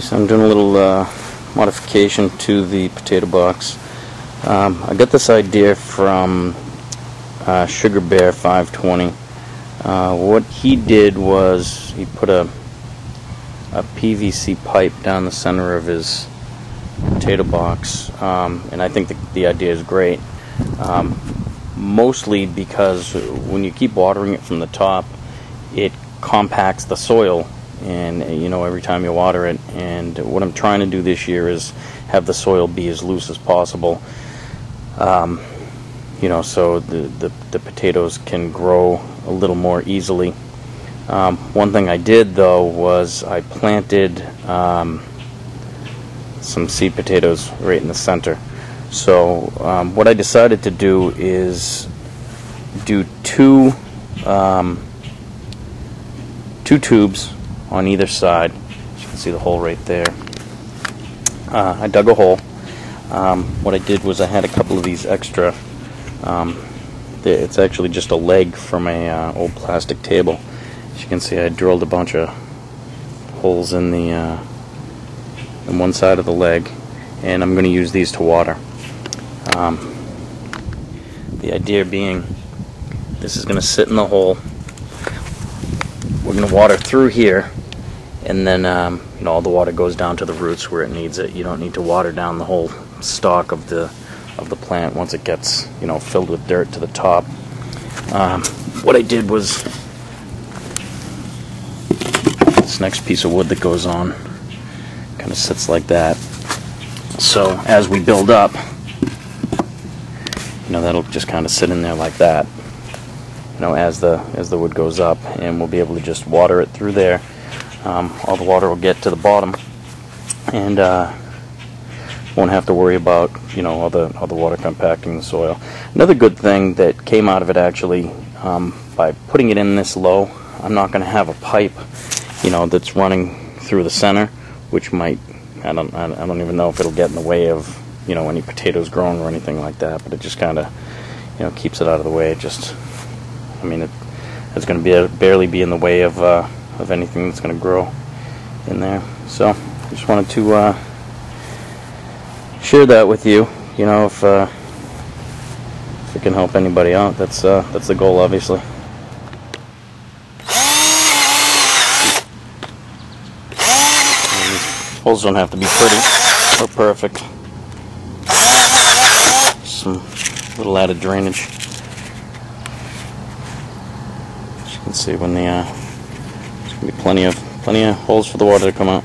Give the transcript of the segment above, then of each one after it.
So I'm doing a little modification to the potato box. I got this idea from Sugar Bear 520. What he did was he put a PVC pipe down the center of his potato box, and I think the idea is great. Mostly because when you keep watering it from the top, it compacts the soil, and every time you water it. And what I'm trying to do this year is have the soil be as loose as possible, so the potatoes can grow a little more easily. One thing I did though was I planted some seed potatoes right in the center. So what I decided to do is do two tubes on either side. As you can see the hole right there. I dug a hole. What I did was I had a couple of these extra. It's actually just a leg from a old plastic table. As you can see, I drilled a bunch of holes in one side of the leg, and I'm going to use these to water. The idea being, this is going to sit in the hole. We're going to water through here, and then all the water goes down to the roots where it needs it. You don't need to water down the whole stalk of the plant once it gets filled with dirt to the top. What I did was this next piece of wood that goes on kind of sits like that. So as we build up, that'll just kind of sit in there like that. As the wood goes up, and we'll be able to just water it through there. All the water will get to the bottom, and won't have to worry about all the water compacting the soil. Another good thing that came out of it actually, by putting it in this low, I'm not going to have a pipe that's running through the center, which might, I don't even know if it'll get in the way of any potatoes growing or anything like that, but it just kind of keeps it out of the way. It's going to barely be in the way of anything that's going to grow in there. So I just wanted to share that with you. If it can help anybody out, that's the goal, obviously. Holes don't have to be pretty or perfect. Some little added drainage. As you can see, when there's gonna be plenty of holes for the water to come out.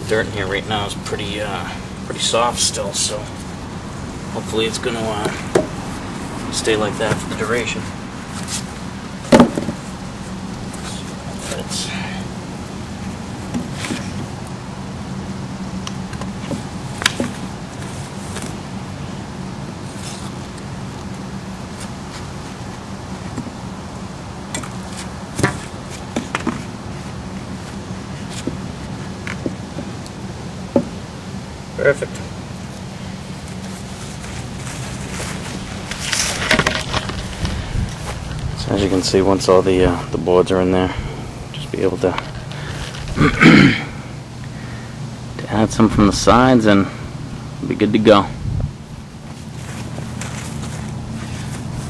Dirt in here right now is pretty soft still, so hopefully it's going to stay like that for the duration. Fits. Perfect. So as you can see, once all the boards are in there, just be able to add some from the sides, and be good to go.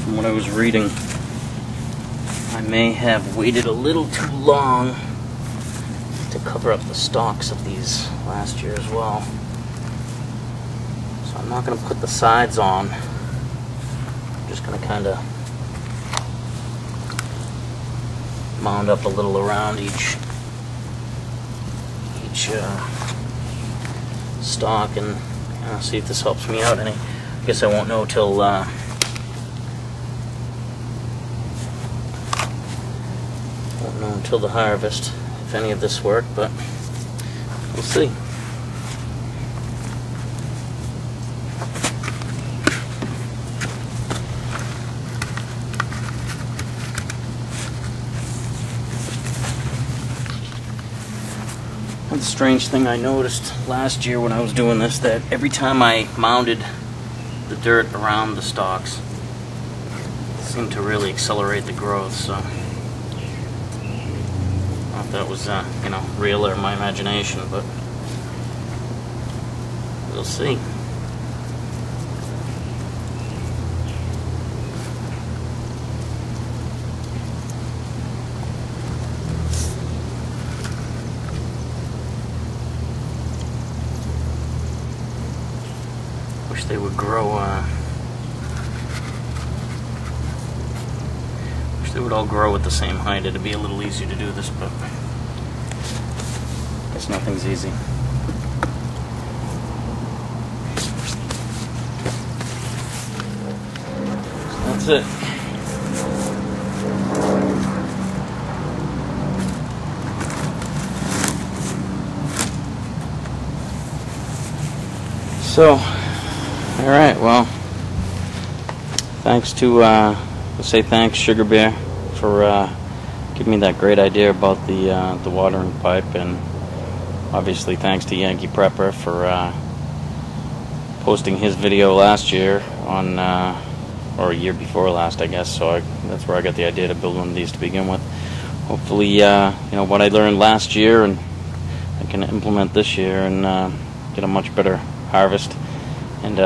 From what I was reading, I may have waited a little too long to cover up the stalks of these last year as well. So I'm not going to put the sides on. I'm just going to kind of mound up a little around each stalk, and see if this helps me out any. I guess I won't know till the harvest if any of this worked, but we'll see. One strange thing I noticed last year when I was doing this, that every time I mounded the dirt around the stalks, it seemed to really accelerate the growth. So I don't know if that was real or my imagination, but we'll see. Wish they would grow. Wish they would all grow at the same height. It'd be a little easier to do this, but I guess nothing's easy. So that's it. So. Alright, well, thanks to, say thanks Sugar Bear for giving me that great idea about the watering pipe, and obviously thanks to Yankee Prepper for posting his video last year on, or a year before last, I guess, so that's where I got the idea to build one of these to begin with. Hopefully, what I learned last year and I can implement this year and get a much better harvest. And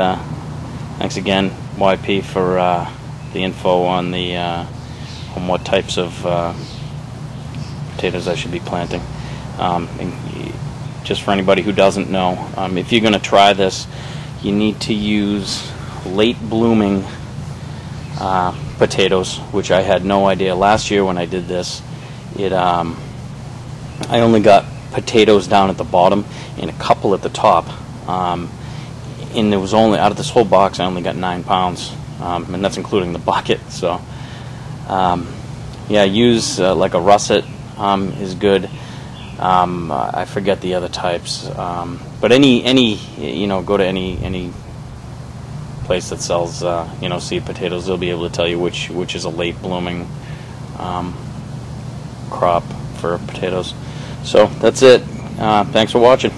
thanks again, YP, for the info on on what types of potatoes I should be planting. And just for anybody who doesn't know, if you're going to try this, you need to use late blooming potatoes, which I had no idea. Last year when I did this, I only got potatoes down at the bottom and a couple at the top. And there was only, out of this whole box, I only got 9 pounds, and that's including the bucket. So, yeah, use like a russet is good. I forget the other types, but any go to any place that sells seed potatoes, they'll be able to tell you which is a late blooming crop for potatoes. So that's it. Thanks for watching.